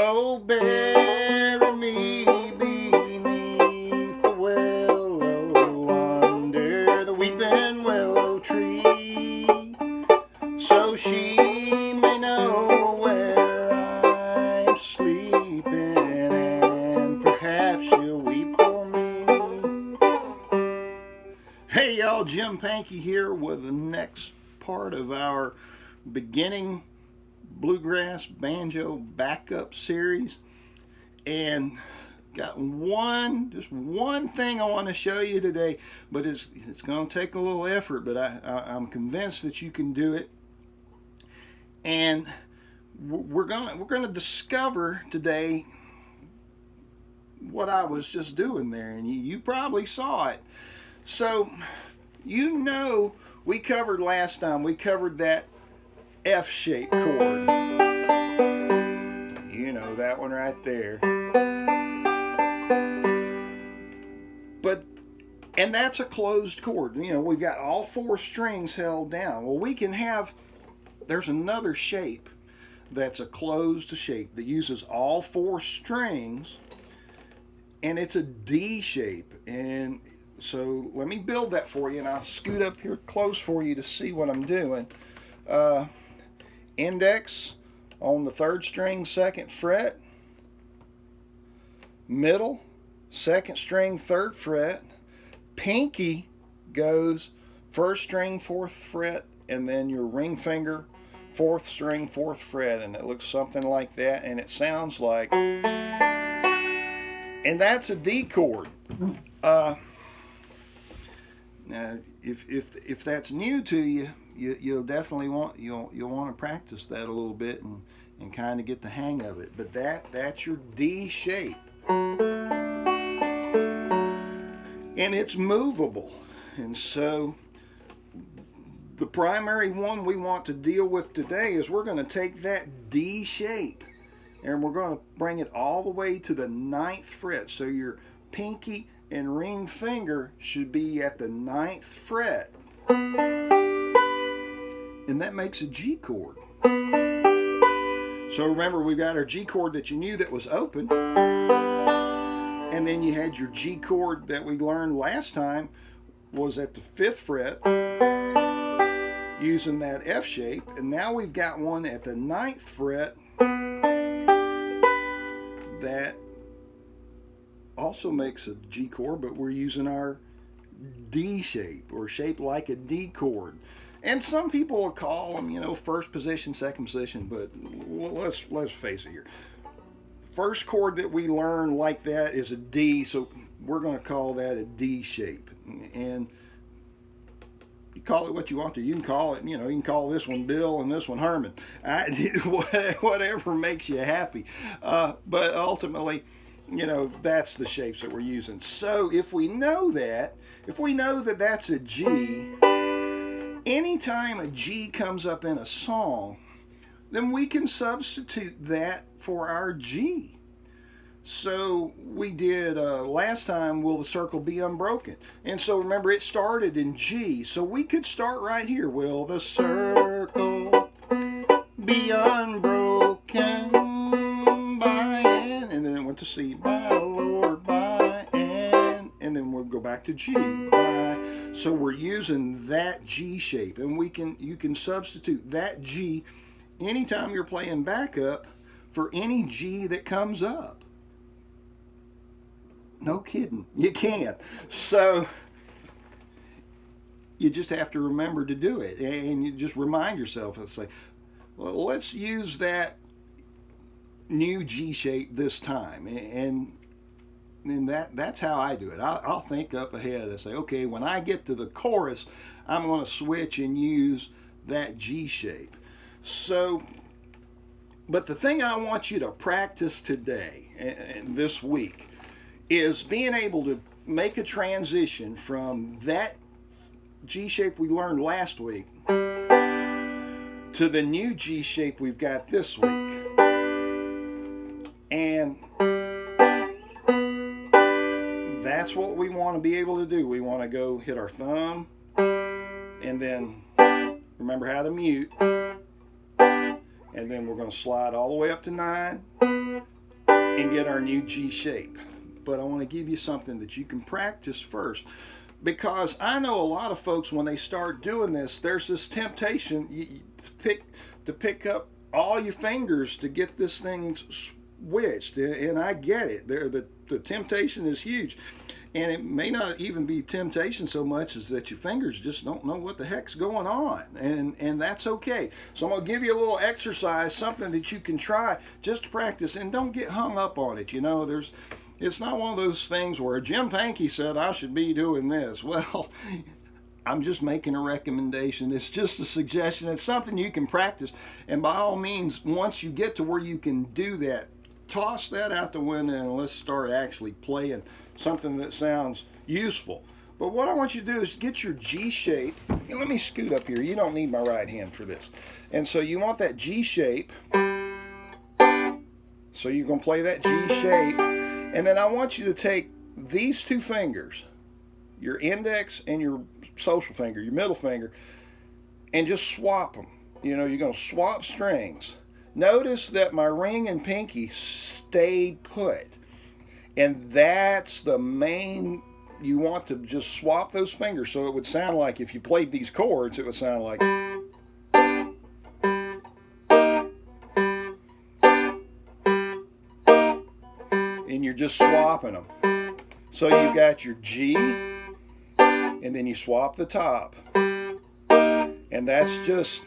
Oh, bury me beneath the willow, under the weeping willow tree, so she may know where I'm sleeping, and perhaps she'll weep for me. Hey y'all, Jim Pankey here with the next part of our beginning Bluegrass Banjo backup series, and got just one thing I want to show you today, but it's going to take a little effort, but I'm convinced that you can do it. And we're going to discover today what I was just doing there, and you probably saw it. So we covered last time, we covered that F-shaped chord. You know, that one right there. And that's a closed chord. You know, we've got all four strings held down. Well, there's another shape that's a closed shape that uses all four strings, and it's a D shape. And so let me build that for you, and I'll scoot up here close for you to see what I'm doing. Index on the third string, second fret. Middle, second string, third fret. Pinky goes first string, fourth fret, and then your ring finger, fourth string, fourth fret, and it looks something like that, and it sounds like, and that's a D chord. Now, if that's new to you, you'll definitely want to practice that a little bit and kind of get the hang of it. But that's your D shape, and it's movable. And so the primary one we want to deal with today is we're going to take that D shape and we're going to bring it all the way to the ninth fret. So your pinky and ring finger should be at the ninth fret, and that makes a G chord. So remember, we've got our G chord that you knew that was open, and then you had your G chord that we learned last time was at the fifth fret using that F shape, and now we've got one at the ninth fret that also makes a G chord, but we're using our D shape, or shaped like a D chord. And some people will call them, you know, first position, second position, but let's face it here. First chord that we learn like that is a D, so we're going to call that a D shape. And you call it what you want to. You can call it, you can call this one Bill and this one Herman. Whatever makes you happy. But ultimately, that's the shapes that we're using. So if we know that that's a G, anytime a G comes up in a song, then we can substitute that for our G. So we did last time, Will the Circle Be Unbroken? And so remember, it started in G. So we could start right here. Will the circle be unbroken by N? And then it went to C, by Lord, by N. And then we'll go back to G, by. So we're using that G shape. And you can substitute that G anytime you're playing backup for any G that comes up. No kidding, you can. So you just have to remember to do it, and you just remind yourself and say, well, let's use that new G shape this time. And that's how I do it. I'll think up ahead. I say, okay, when I get to the chorus, I'm going to switch and use that G shape. So, but the thing I want you to practice today and this week is being able to make a transition from that G shape we learned last week to the new G shape we've got this week. And that's what we want to be able to do. We want to go hit our thumb, and then remember how to mute, and then we're going to slide all the way up to 9, and get our new G shape. But I want to give you something that you can practice first, because I know a lot of folks, when they start doing this, there's this temptation to pick up all your fingers to get this thing switched, and I get it. The temptation is huge, and it may not even be temptation so much as that your fingers just don't know what the heck's going on, and that's okay. So I'm going to give you a little exercise, something that you can try just to practice, and don't get hung up on it. You know, it's not one of those things where Jim Pankey said I should be doing this. Well, I'm just making a recommendation. It's just a suggestion. It's something you can practice. And by all means, once you get to where you can do that, toss that out the window and let's start actually playing something that sounds useful. But what I want you to do is get your G shape. And let me scoot up here. You don't need my right hand for this. And so you want that G shape. So you're going to play that G shape. And then I want you to take these two fingers, your index and your social finger, your middle finger, and just swap them. You know, you're going to swap strings. Notice that my ring and pinky stayed put. And that's the main, you want to just swap those fingers, so it would sound like, if you played these chords, it would sound like. And you're just swapping them. So you got your G, and then you swap the top. And that's just,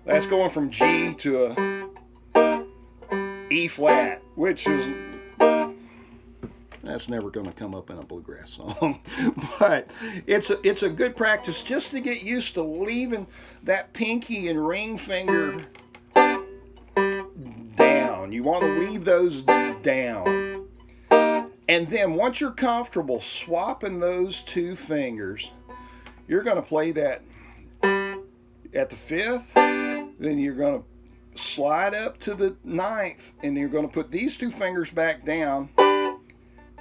that's going from G to a E flat, which is, that's never going to come up in a bluegrass song. But it's a good practice just to get used to leaving that pinky and ring finger down. You want to leave those down. And then once you're comfortable swapping those two fingers, you're going to play that at the fifth, then you're going to slide up to the ninth, and you're going to put these two fingers back down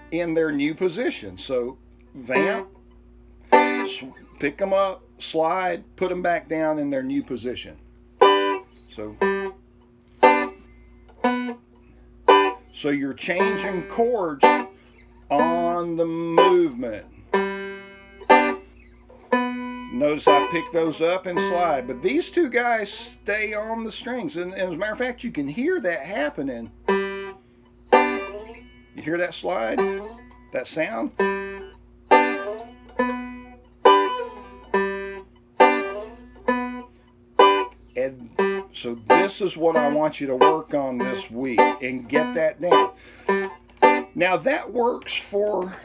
in their new position. So vamp, pick them up, slide, put them back down in their new position. So you're changing chords on the movement. Notice I pick those up and slide, but these two guys stay on the strings. And as a matter of fact, you can hear that happening. You hear that slide? That sound? And so this is what I want you to work on this week and get that down. Now that works for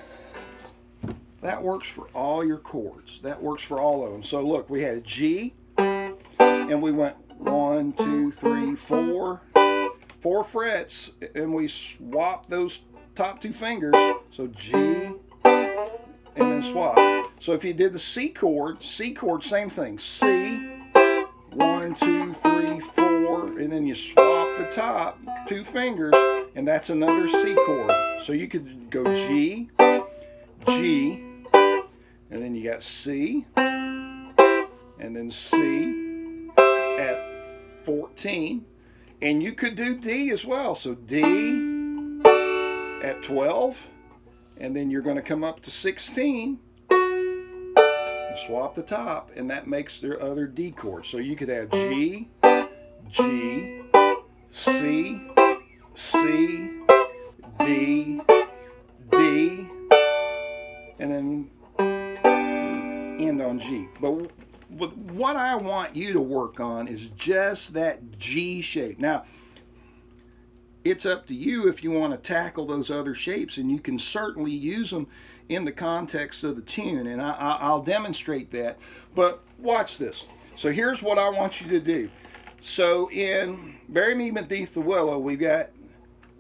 all your chords. That works for all of them. So look, we had G, and we went 1, 2, 3, 4 frets, and we swapped those top two fingers. So G, and then swap. So if you did the C chord, same thing. C, 1, 2, 3, 4, and then you swap the top two fingers, and that's another C chord. So you could go G, G, and then you got C, and then C at 14, and you could do D as well. So D at 12, and then you're going to come up to 16, and swap the top, and that makes their other D chord. So you could have G, G, C, C, D, D, and then end on G. But what I want you to work on is just that G shape. Now, it's up to you if you want to tackle those other shapes, and you can certainly use them in the context of the tune, and I'll demonstrate that. But watch this. So here's what I want you to do. So in Bury Me Beneath the Willow, we've got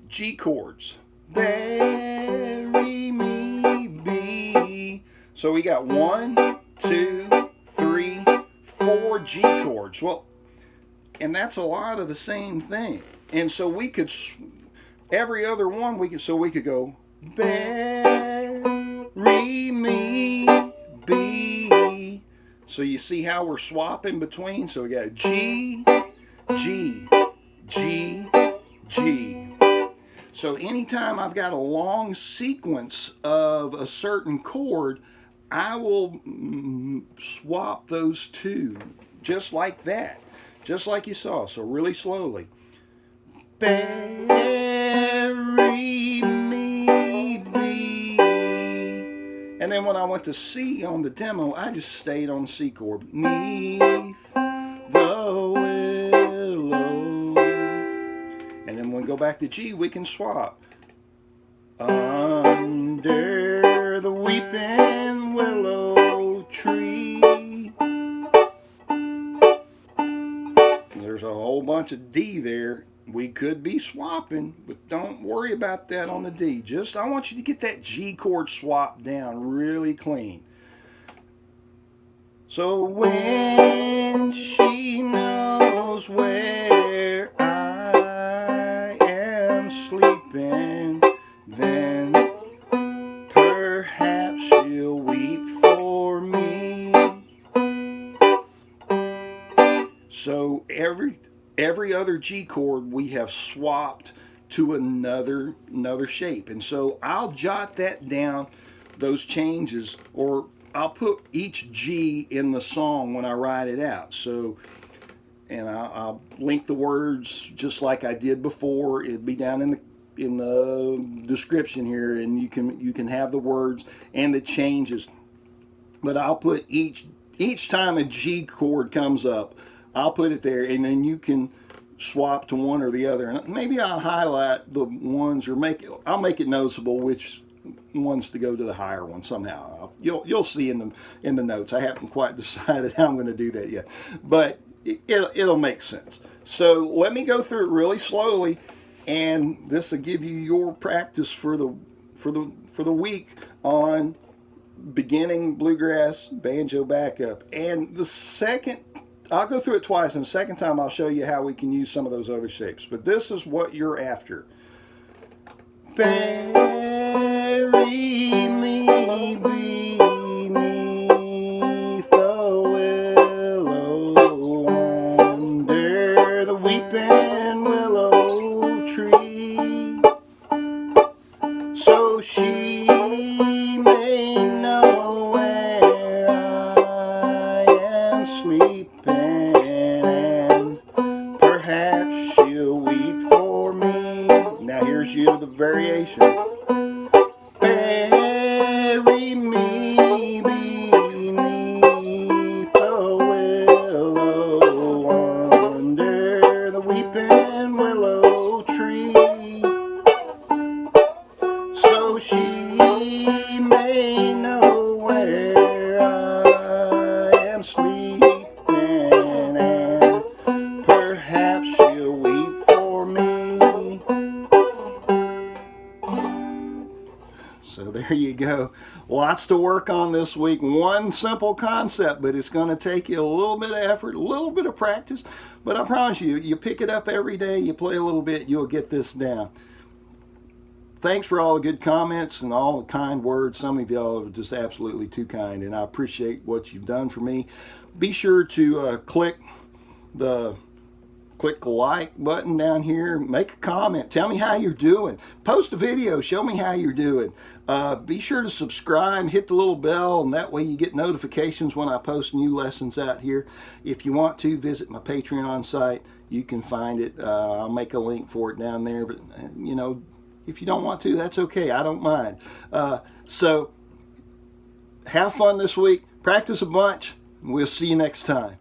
G chords. Bury me be. So we got 1, 2, 3, 4 G chords. Well, and that's a lot of the same thing. And so we could, every other one, we could go, bury me be. So you see how we're swapping between? So we got G, G, G, G. So anytime I've got a long sequence of a certain chord, I will swap those two just like that, just like you saw. So really slowly. Bury me, be. And then when I went to C on the demo, I just stayed on the C chord. Neath the willow. And then when we go back to G, we can swap. Under the weeping willow tree. There's a whole bunch of D there. We could be swapping, but don't worry about that on the D. Just, I want you to get that G chord swap down really clean. So when she knows where I am sleeping, then perhaps she'll weep for me. So every other G chord we have swapped to another shape. And so I'll jot that down, those changes, or I'll put each G in the song when I write it out. So, and I'll link the words just like I did before. It'd be down in the description here, and you can have the words and the changes. But I'll put each time a G chord comes up, I'll put it there, and then you can swap to one or the other. And maybe I'll highlight the ones, or I'll make it noticeable which ones to go to the higher one somehow. You'll see in the notes. I haven't quite decided how I'm going to do that yet, but it'll make sense. So let me go through it really slowly, and this will give you your practice for the week on beginning bluegrass banjo backup. And the second, I'll go through it twice, and the second time I'll show you how we can use some of those other shapes. But this is what you're after. Bury me beneath the willow, under the weeping willow tree, so she may know where I am sleeping, and perhaps she'll weep for me. Now here's the variation. Bury me beneath the willow, under the weeping willow tree, so she may know where I am sleeping, and perhaps she'll weep for me. So there you go. Lots to work on this week. One simple concept, but it's going to take you a little bit of effort, a little bit of practice. But I promise you, you pick it up every day, you play a little bit, you'll get this down. Thanks for all the good comments and all the kind words. Some of y'all are just absolutely too kind, and I appreciate what you've done for me. Be sure to click the like button down here. Make a comment. Tell me how you're doing. Post a video. Show me how you're doing. Be sure to subscribe. Hit the little bell, and that way you get notifications when I post new lessons out here. If you want to, visit my Patreon site. You can find it. I'll make a link for it down there. But, you know, if you don't want to, that's okay. I don't mind. So have fun this week. Practice a bunch. We'll see you next time.